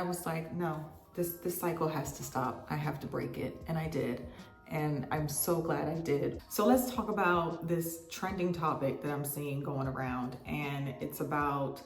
I was like, no, this cycle has to stop. I have to break it. And I did. And I'm so glad I did. So let's talk about this trending topic that I'm seeing going around. And it's about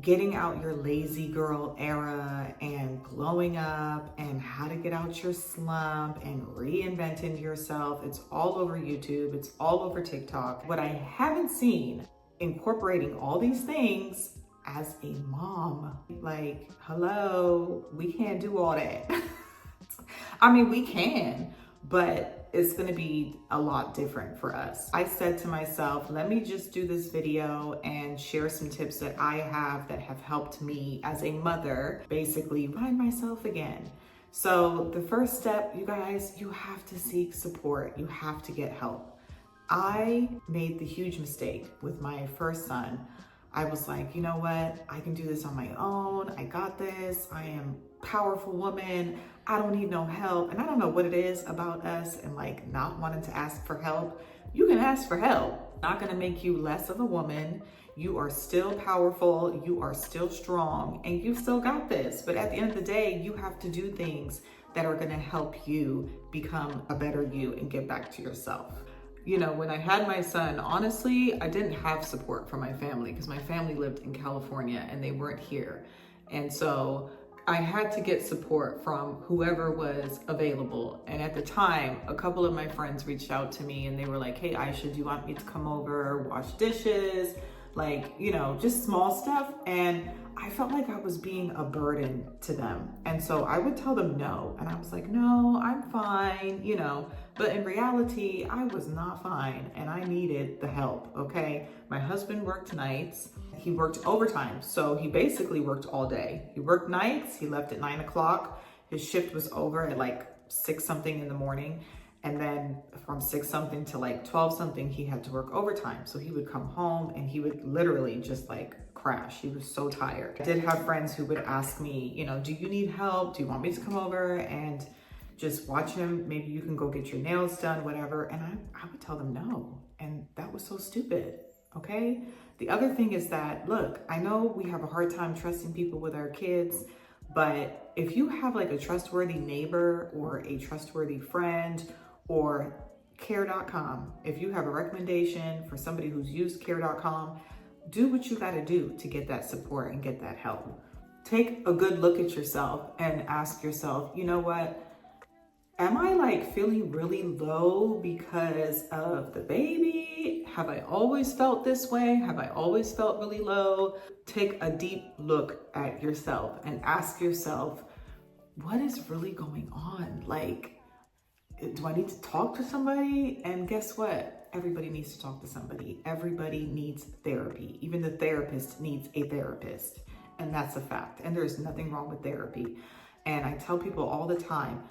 getting out your lazy girl era and glowing up and how to get out your slump and reinventing yourself. It's all over YouTube. It's all over TikTok. What I haven't seen incorporating all these things as a mom, like, hello, we can't do all that. I mean, we can, but it's gonna be a lot different for us. I said to myself, let me just do this video and share some tips that I have that have helped me as a mother, basically find myself again. So the first step, you guys, you have to seek support. You have to get help. I made the huge mistake with my first son. I was like, you know what? I can do this on my own. I got this. I am a powerful woman. I don't need no help. And I don't know what it is about us and like not wanting to ask for help. You can ask for help. Not gonna make you less of a woman. You are still powerful. You are still strong and you still got this. But at the end of the day, you have to do things that are gonna help you become a better you and get back to yourself. You know, when I had my son, honestly, I didn't have support from my family because my family lived in California and they weren't here. And so I had to get support from whoever was available. And at the time, a couple of my friends reached out to me and they were like, hey, Aisha, do you want me to come over, wash dishes? Like, you know, just small stuff. And I felt like I was being a burden to them. And so I would tell them no. And I was like, no, I'm fine, you know. But in reality, I was not fine and I needed the help, okay? My husband worked nights. He worked overtime. So he basically worked all day. He worked nights. He left at 9 o'clock. His shift was over at like 6 something in the morning. And then from 6 something to like 12 something, he had to work overtime. So he would come home and he would literally just like crash. He was so tired. I did have friends who would ask me, you know, do you need help? Do you want me to come over and just watch him? Maybe you can go get your nails done, whatever. And I would tell them no. And that was so stupid, okay? The other thing is that, look, I know we have a hard time trusting people with our kids, but if you have like a trustworthy neighbor or a trustworthy friend or care.com, if you have a recommendation for somebody who's used care.com, do what you gotta do to get that support and get that help. Take a good look at yourself and ask yourself, you know what? Am I like feeling really low because of the baby? Have I always felt this way? Have I always felt really low? Take a deep look at yourself and ask yourself, what is really going on? Like, do I need to talk to somebody? And guess what? Everybody needs to talk to somebody. Everybody needs therapy. Even the therapist needs a therapist. And that's a fact. And there's nothing wrong with therapy. And I tell people all the time,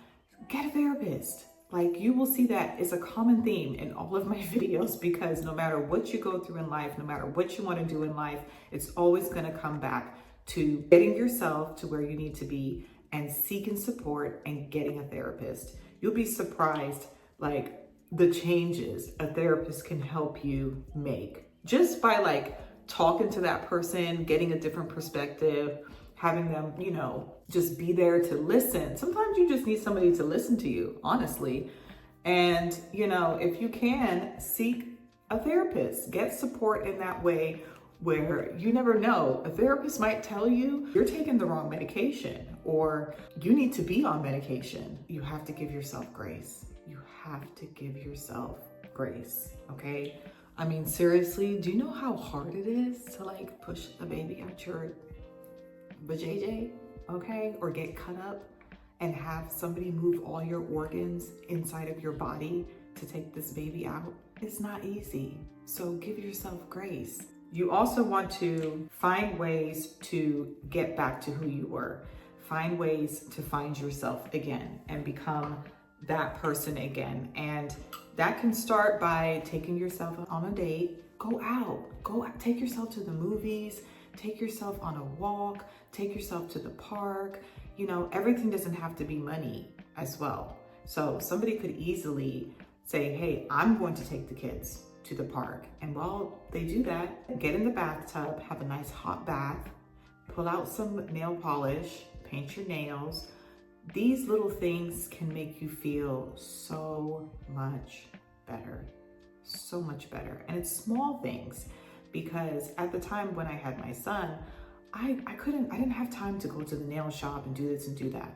get a therapist. Like, you will see that is a common theme in all of my videos, because no matter what you go through in life, no matter what you want to do in life, it's always going to come back to getting yourself to where you need to be and seeking support and getting a therapist. You'll be surprised, like, the changes a therapist can help you make just by like talking to that person, getting a different perspective, having them, you know, just be there to listen. Sometimes you just need somebody to listen to you, honestly. And, you know, if you can, seek a therapist, get support in that way, where you never know. A therapist might tell you you're taking the wrong medication or you need to be on medication. You have to give yourself grace. You have to give yourself grace, okay? I mean, seriously, do you know how hard it is to like push a baby out your vajayjay, okay? Or get cut up and have somebody move all your organs inside of your body to take this baby out? It's not easy. So give yourself grace. You also want to find ways to get back to who you were. Find ways to find yourself again and become that person again. And that can start by taking yourself on a date. Go out, take yourself to the movies, take yourself on a walk, take yourself to the park. You know, everything doesn't have to be money as well. So somebody could easily say, hey, I'm going to take the kids to the park. And while they do that, get in the bathtub, have a nice hot bath, pull out some nail polish, paint your nails. These little things can make you feel so much better, so much better. And it's small things, because at the time when I had my son, I didn't have time to go to the nail shop and do this and do that.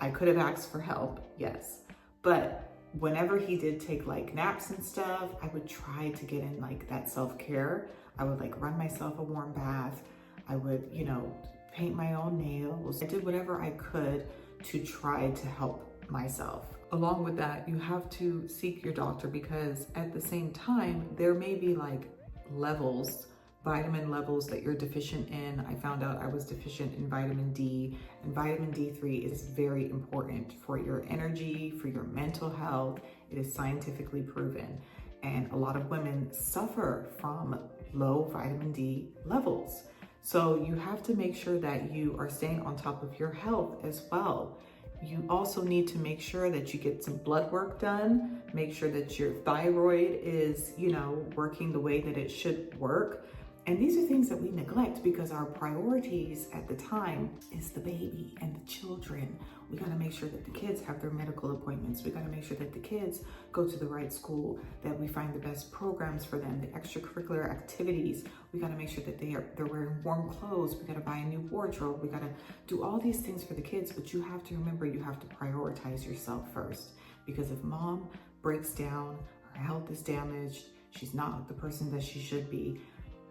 I could have asked for help, yes. But whenever he did take like naps and stuff, I would try to get in like that self-care. I would like run myself a warm bath. I would, you know, paint my own nails. I did whatever I could to try to help myself. Along with that, you have to seek your doctor, because at the same time, there may be like levels, vitamin levels that you're deficient in. I found out I was deficient in vitamin D, and vitamin D3 is very important for your energy, for your mental health. It is scientifically proven. And a lot of women suffer from low vitamin D levels. So you have to make sure that you are staying on top of your health as well. You also need to make sure that you get some blood work done, make sure that your thyroid is, you know, working the way that it should work. And these are things that we neglect because our priorities at the time is the baby and the children. We gotta make sure that the kids have their medical appointments. We gotta make sure that the kids go to the right school, that we find the best programs for them, the extracurricular activities. We gotta make sure that they're wearing warm clothes. We gotta buy a new wardrobe. We gotta do all these things for the kids, but you have to remember, you have to prioritize yourself first. Because if mom breaks down, her health is damaged, she's not the person that she should be,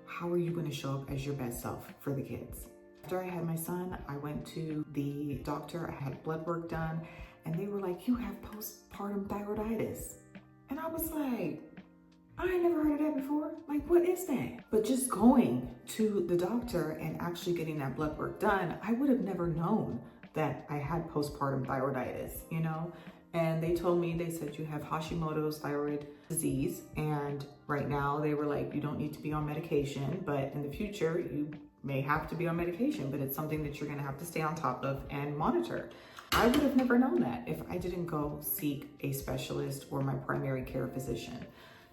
how are you going to show up as your best self for the kids? After I had my son, I went to the doctor, I had blood work done, and they were like, you have postpartum thyroiditis. And I was like, I ain't never heard of that before. Like, what is that? But just going to the doctor and actually getting that blood work done, I would have never known that I had postpartum thyroiditis, you know? And they told me, they said, you have Hashimoto's thyroid disease. And right now they were like, you don't need to be on medication, but in the future you may have to be on medication, but it's something that you're gonna have to stay on top of and monitor. I would have never known that if I didn't go seek a specialist or my primary care physician.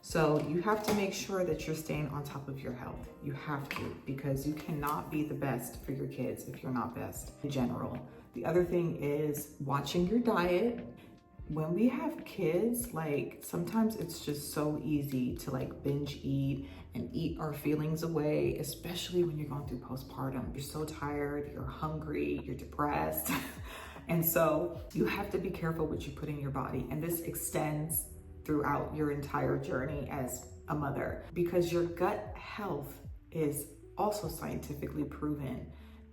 So you have to make sure that you're staying on top of your health. You have to, because you cannot be the best for your kids if you're not best in general. The other thing is watching your diet. When we have kids, like sometimes it's just so easy to like binge eat and eat our feelings away, especially when you're going through postpartum. You're so tired, you're hungry, you're depressed. And so you have to be careful what you put in your body. And this extends throughout your entire journey as a mother, because your gut health is also scientifically proven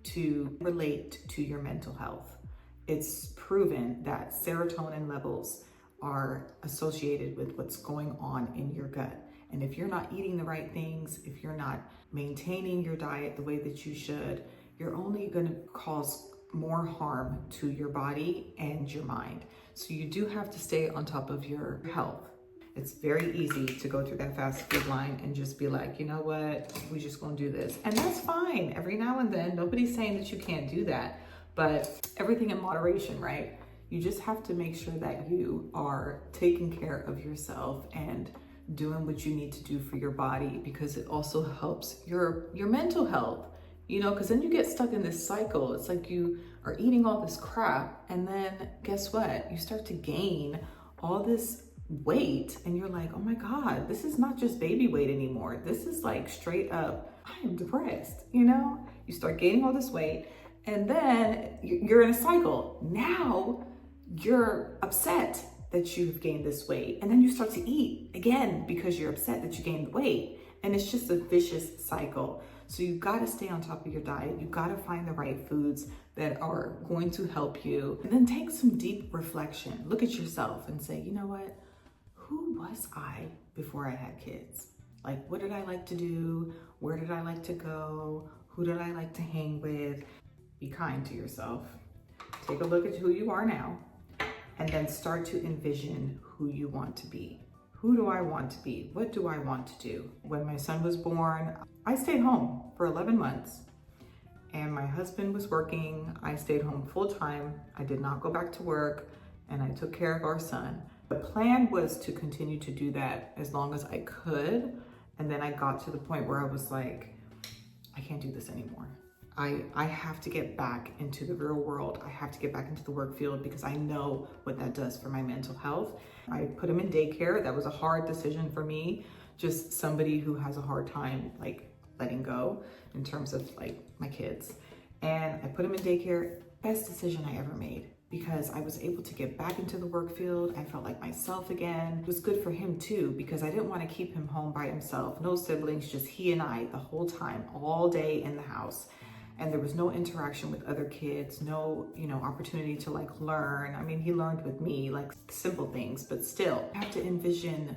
to relate to your mental health. It's proven that serotonin levels are associated with what's going on in your gut. And if you're not eating the right things, if you're not maintaining your diet the way that you should, you're only going to cause more harm to your body and your mind. So you do have to stay on top of your health. It's very easy to go through that fast food line and just be like, you know what, we're just gonna do this. And that's fine. Every now and then, nobody's saying that you can't do that, but everything in moderation, right? You just have to make sure that you are taking care of yourself and doing what you need to do for your body, because it also helps your mental health, you know, because then you get stuck in this cycle. It's like you are eating all this crap, and then guess what? You start to gain all this weight, and you're like, oh my God, this is not just baby weight anymore. This is like straight up, I am depressed, you know? You start gaining all this weight, and then you're in a cycle. Now you're upset that you've gained this weight, and then you start to eat again because you're upset that you gained the weight, and it's just a vicious cycle. So you gotta stay on top of your diet. You gotta find the right foods that are going to help you, and then take some deep reflection. Look at yourself and say, you know what? Who was I before I had kids? Like, what did I like to do? Where did I like to go? Who did I like to hang with? Be kind to yourself. Take a look at who you are now, and then start to envision who you want to be. Who do I want to be? What do I want to do? When my son was born, I stayed home for 11 months, and my husband was working. I stayed home full time. I did not go back to work, and I took care of our son. The plan was to continue to do that as long as I could. And then I got to the point where I was like, I can't do this anymore. I have to get back into the real world. I have to get back into the work field because I know what that does for my mental health. I put him in daycare. That was a hard decision for me. Just somebody who has a hard time like letting go in terms of like my kids. And I put him in daycare. Best decision I ever made because I was able to get back into the work field. I felt like myself again. It was good for him too because I didn't want to keep him home by himself. No siblings, just he and I the whole time, all day in the house. And there was no interaction with other kids, no, opportunity to like learn. I mean, he learned with me, like simple things, but still you have to envision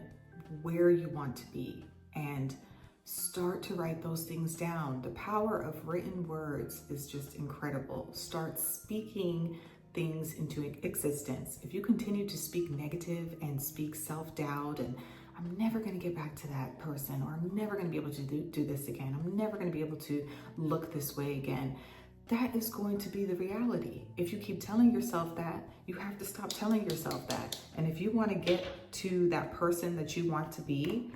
where you want to be and start to write those things down. The power of written words is just incredible. Start speaking things into existence. If you continue to speak negative and speak self-doubt and I'm never going to get back to that person, or I'm never going to be able to do this again. I'm never going to be able to look this way again. That is going to be the reality. If you keep telling yourself that, you have to stop telling yourself that. And if you want to get to that person that you want to be,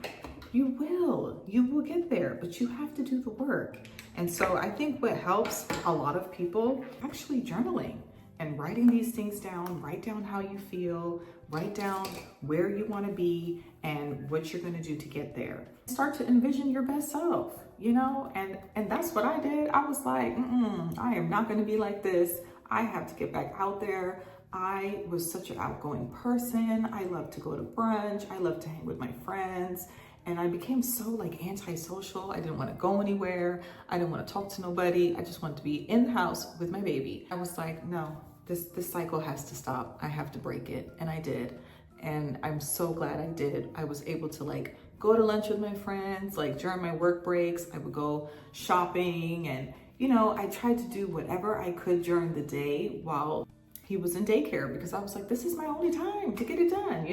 you will get there, but you have to do the work. And so I think what helps a lot of people actually journaling and writing these things down. Write down how you feel, write down where you want to be and what you're going to do to get there. Start to envision your best self, and that's what I did. I was like, I am not going to be like this. I have to get back out there. I was such an outgoing person. I love to go to brunch. I love to hang with my friends. And I became so like antisocial. I didn't want to go anywhere. I didn't want to talk to nobody. I just wanted to be in the house with my baby. I was like, no, this cycle has to stop. I have to break it. And I did. And I'm so glad I did. I was able to like go to lunch with my friends. Like during my work breaks, I would go shopping and, I tried to do whatever I could during the day while he was in daycare because I was like, this is my only time to get it done,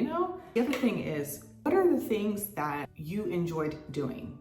The other thing is, what are the things that you enjoyed doing?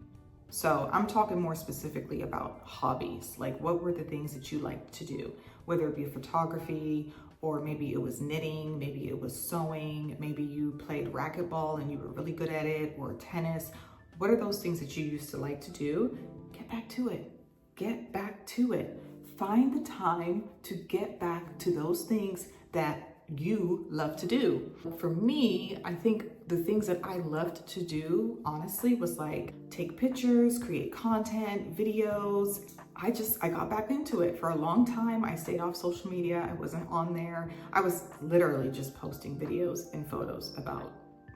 So I'm talking more specifically about hobbies. Like what were the things that you liked to do? Whether it be photography, or maybe it was knitting, maybe it was sewing, maybe you played racquetball and you were really good at it, or tennis. What are those things that you used to like to do? Get back to it. Get back to it. Find the time to get back to those things that you love to do. For me, I think the things that I loved to do, honestly, was like take pictures, create content, videos. I got back into it. For a long time, I stayed off social media. I wasn't on there. I was literally just posting videos and photos about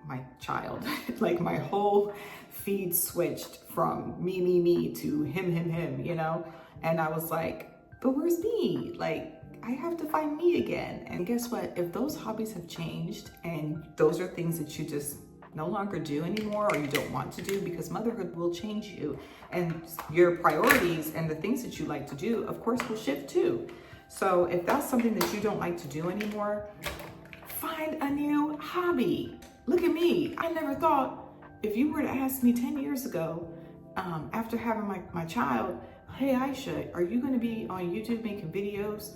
my child. Like my whole feed switched from me to him, And I was like, but where's me? Like, I have to find me again. And guess what? If those hobbies have changed and those are things that you just no longer do anymore or you don't want to do, because motherhood will change you and your priorities and the things that you like to do, of course, will shift too. So if that's something that you don't like to do anymore, find a new hobby. Look at me. I never thought, if you were to ask me 10 years ago, after having my child, hey, Aisha, are you going to be on YouTube making videos?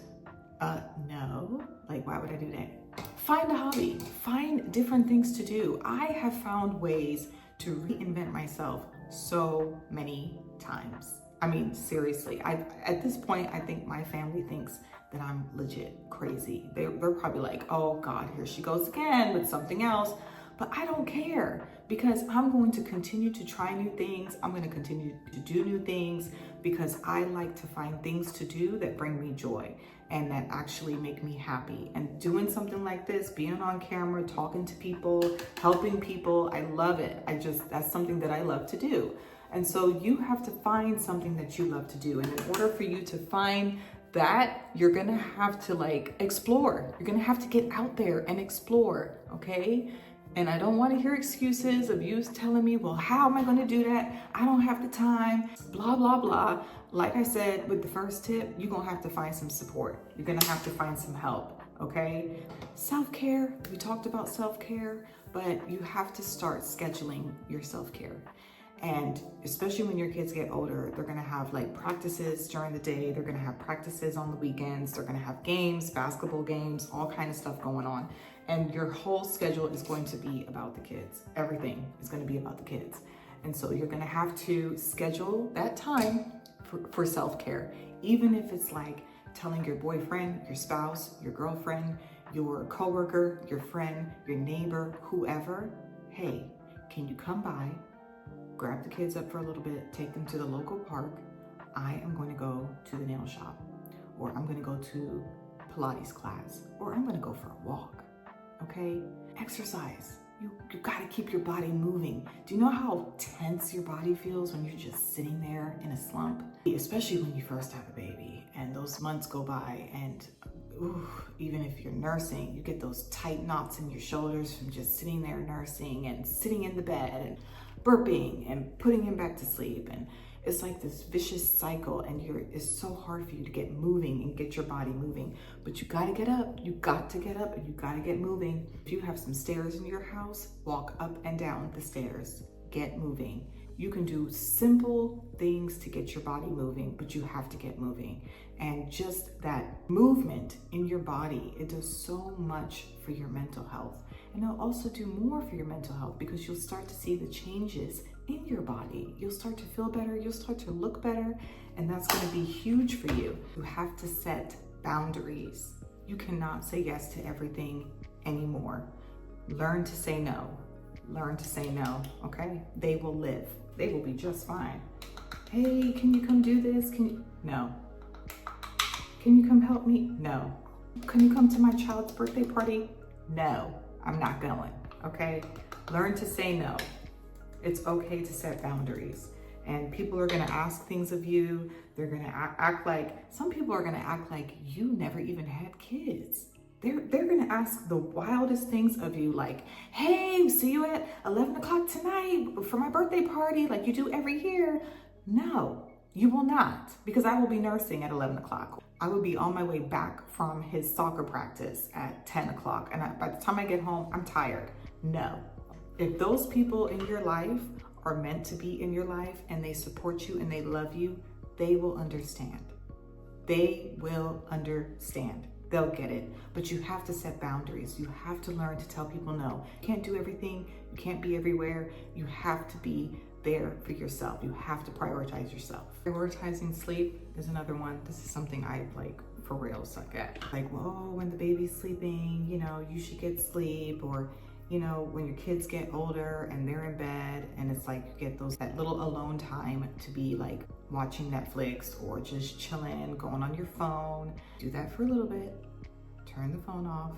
No. Like, why would I do that? Find a hobby. Find different things to do. I have found ways to reinvent myself so many times. I mean, seriously, at this point, I think my family thinks that I'm legit crazy. They're probably like, oh God, here she goes again with something else. But I don't care because I'm going to continue to try new things. I'm going to continue to do new things because I like to find things to do that bring me joy and that actually make me happy. And doing something like this, being on camera, talking to people, helping people, I love it. That's something that I love to do. And so you have to find something that you love to do. And in order for you to find that, you're gonna have to like explore. You're gonna have to get out there and explore, okay? And I don't want to hear excuses of you telling me, well, how am I going to do that? I don't have the time, blah, blah, blah. Like I said, with the first tip, you're going to have to find some support. You're going to have to find some help, okay? Self-care, we talked about self-care, but you have to start scheduling your self-care. And especially when your kids get older, they're going to have like practices during the day. They're going to have practices on the weekends. They're going to have games, basketball games, all kind of stuff going on. And your whole schedule is going to be about the kids. Everything is going to be about the kids. And so you're going to have to schedule that time for self-care. Even if it's like telling your boyfriend, your spouse, your girlfriend, your coworker, your friend, your neighbor, whoever, hey, can you come by, grab the kids up for a little bit, take them to the local park. I am going to go to the nail shop, or I'm going to go to Pilates class, or I'm going to go for a walk. Okay? Exercise. You got to keep your body moving. Do you know how tense your body feels when you're just sitting there in a slump? Especially when you first have a baby and those months go by, and even if you're nursing, you get those tight knots in your shoulders from just sitting there nursing and sitting in the bed and burping and putting him back to sleep. And it's like this vicious cycle, and it's so hard for you to get moving and get your body moving. But you gotta get up, you got to get up, and you gotta get moving. If you have some stairs in your house, walk up and down the stairs, get moving. You can do simple things to get your body moving, but you have to get moving. And just that movement in your body, it does so much for your mental health. And it'll also do more for your mental health, because you'll start to see the changes in your body. You'll start to feel better, you'll start to look better, and that's gonna be huge for you. You have to set boundaries. You cannot say yes to everything anymore. Learn to say no. Learn to say no, okay? They will live. They will be just fine. Hey, can you come do this? No. Can you come help me? No. Can you come to my child's birthday party? No, I'm not going, okay? Learn to say no. It's okay to set boundaries. And people are gonna ask things of you. They're gonna act like, some people are gonna act like you never even had kids. They're gonna ask the wildest things of you, like, hey, see you at 11 o'clock tonight for my birthday party, like you do every year. No, you will not, because I will be nursing at 11 o'clock. I will be on my way back from his soccer practice at 10 o'clock. And by the time I get home, I'm tired. No. If those people in your life are meant to be in your life and they support you and they love you, they will understand. They will understand. They'll get it. But you have to set boundaries. You have to learn to tell people no. You can't do everything. You can't be everywhere. You have to be there for yourself. You have to prioritize yourself. Prioritizing sleep is another one. This is something I like for real suck at. Like, whoa, when the baby's sleeping, you know, you should get sleep. Or, you know, when your kids get older and they're in bed and it's like you get that little alone time to be like watching Netflix or just chilling, going on your phone. Do that for a little bit, turn the phone off,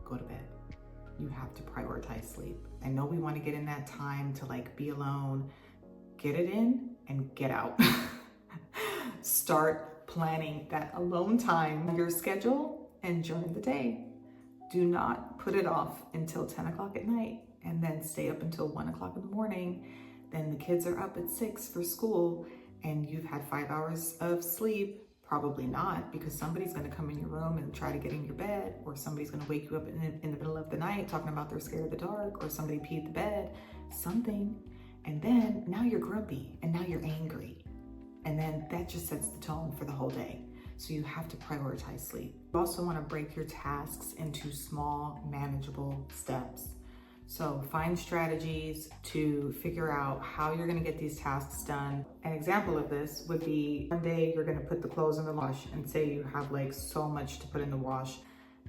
go to bed. You have to prioritize sleep. I know we want to get in that time to like be alone. Get it in and get out. Start planning that alone time in your schedule and during the day. Do not put it off until 10 o'clock at night and then stay up until 1 o'clock in the morning. Then the kids are up at 6 for school and you've had 5 hours of sleep. Probably not, because somebody's gonna come in your room and try to get in your bed, or somebody's gonna wake you up in the middle of the night talking about they're scared of the dark, or somebody peed the bed, something. And then now you're grumpy and now you're angry. And then that just sets the tone for the whole day. So you have to prioritize sleep. You also wanna break your tasks into small, manageable steps. So find strategies to figure out how you're gonna get these tasks done. An example of this would be one day you're gonna put the clothes in the wash, and say you have like so much to put in the wash,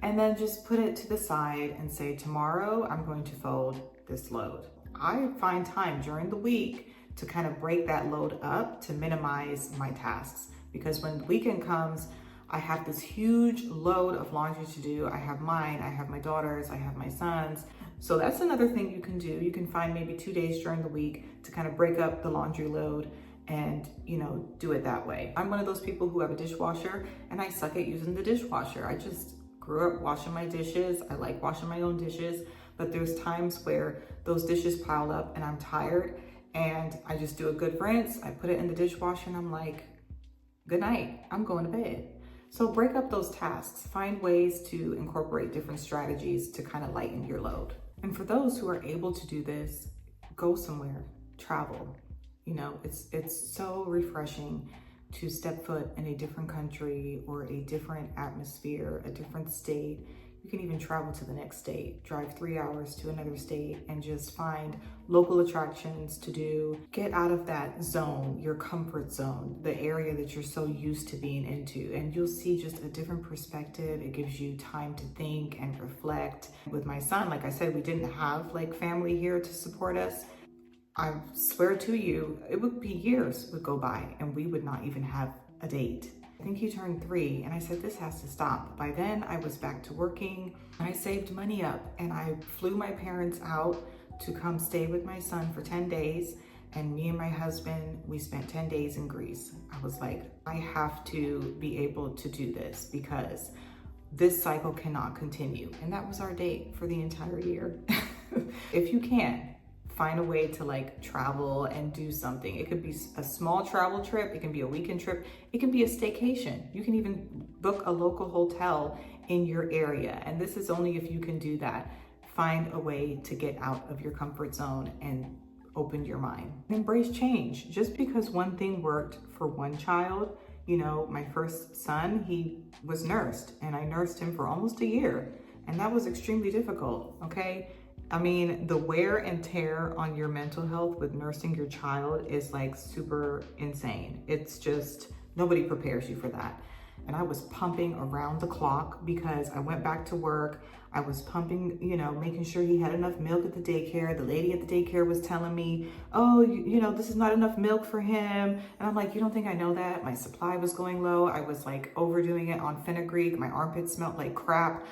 and then just put it to the side and say, tomorrow I'm going to fold this load. I find time during the week to kind of break that load up to minimize my tasks, because when the weekend comes, I have this huge load of laundry to do. I have mine, I have my daughters, I have my sons. So that's another thing you can do. You can find maybe 2 days during the week to kind of break up the laundry load and, you know, do it that way. I'm one of those people who have a dishwasher and I suck at using the dishwasher. I just grew up washing my dishes. I like washing my own dishes, but there's times where those dishes pile up and I'm tired and I just do a good rinse. I put it in the dishwasher and I'm like, good night, I'm going to bed. So break up those tasks. Find ways to incorporate different strategies to kind of lighten your load. And for those who are able to do this, go somewhere, travel. You know, it's so refreshing to step foot in a different country or a different atmosphere, a different state. You can even travel to the next state, drive 3 hours to another state and just find local attractions to do. Get out of that zone, your comfort zone, the area that you're so used to being into, and you'll see just a different perspective. It gives you time to think and reflect. With my son, like I said, we didn't have like family here to support us. I swear to you, it would be years would go by and we would not even have a date. I think he turned 3 and I said, this has to stop. By then I was back to working and I saved money up and I flew my parents out to come stay with my son for 10 days. And me and my husband, we spent 10 days in Greece. I was like, I have to be able to do this because this cycle cannot continue. And that was our date for the entire year. If you can, find a way to like travel and do something. It could be a small travel trip. It can be a weekend trip. It can be a staycation. You can even book a local hotel in your area. And this is only if you can do that. Find a way to get out of your comfort zone and open your mind. Embrace change. Just because one thing worked for one child, you know, my first son, he was nursed and I nursed him for almost a year. And that was extremely difficult, okay? I mean, the wear and tear on your mental health with nursing your child is like super insane. It's just, nobody prepares you for that. And I was pumping around the clock because I went back to work. I was pumping, you know, making sure he had enough milk at the daycare. The lady at the daycare was telling me, oh, you know, this is not enough milk for him. And I'm like, you don't think I know that? My supply was going low. I was like overdoing it on fenugreek. My armpits smelled like crap.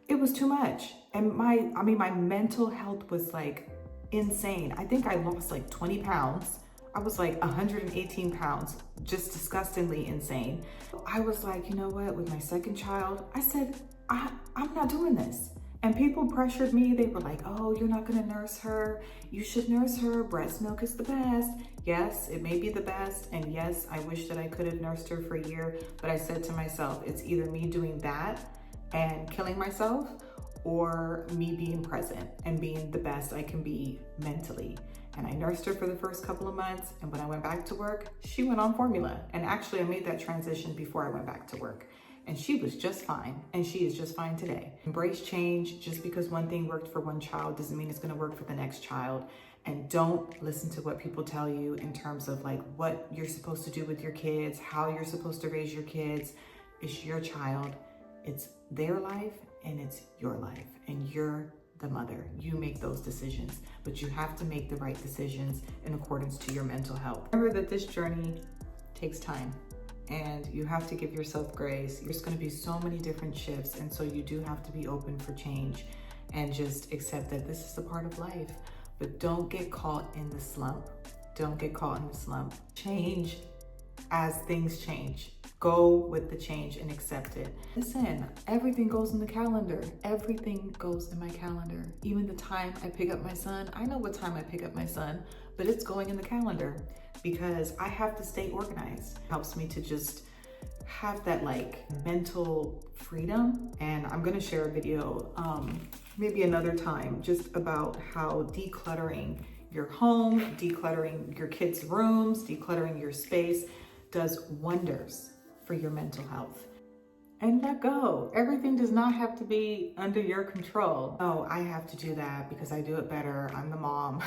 It was too much. And my mental health was like insane. I think I lost like 20 pounds. I was like 118 pounds, just disgustingly insane. I was like, you know what, with my second child, I said, I'm not doing this. And people pressured me. They were like, oh, you're not gonna nurse her. You should nurse her. Breast milk is the best. Yes, it may be the best. And yes, I wish that I could have nursed her for a year. But I said to myself, it's either me doing that and killing myself or me being present and being the best I can be mentally. And I nursed her for the first couple of months. And when I went back to work, she went on formula. And actually I made that transition before I went back to work. And she was just fine. And she is just fine today. Embrace change. Just because one thing worked for one child doesn't mean it's gonna work for the next child. And don't listen to what people tell you in terms of like what you're supposed to do with your kids, how you're supposed to raise your kids. It's your child. It's their life and it's your life. And you're the mother. You make those decisions, but you have to make the right decisions in accordance to your mental health. Remember that this journey takes time and you have to give yourself grace. There's going to be so many different shifts, and so you do have to be open for change and just accept that this is a part of life. But don't get caught in the slump. Don't get caught in the slump. Change as things change. Go with the change and accept it. Listen, everything goes in the calendar. Everything goes in my calendar. Even the time I pick up my son, I know what time I pick up my son, but it's going in the calendar because I have to stay organized. It helps me to just have that like mental freedom. And I'm gonna share a video maybe another time just about how decluttering your home, decluttering your kids' rooms, decluttering your space does wonders for your mental health. And let go. Everything does not have to be under your control. Oh, I have to do that because I do it better. I'm the mom.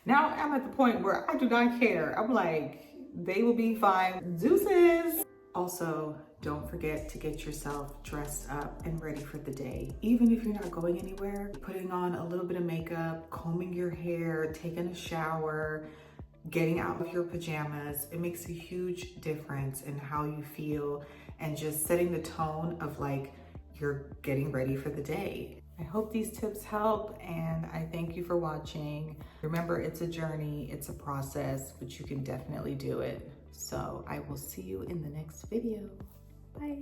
Now I'm at the point where I do not care. I'm like, they will be fine. Deuces. Also, don't forget to get yourself dressed up and ready for the day. Even if you're not going anywhere, putting on a little bit of makeup, combing your hair, taking a shower, getting out of your pajamas, it makes a huge difference in how you feel and just setting the tone of like you're getting ready for the day. I hope these tips help and I thank you for watching. Remember, it's a journey, it's a process, but you can definitely do it. So I will see you in the next video. Bye.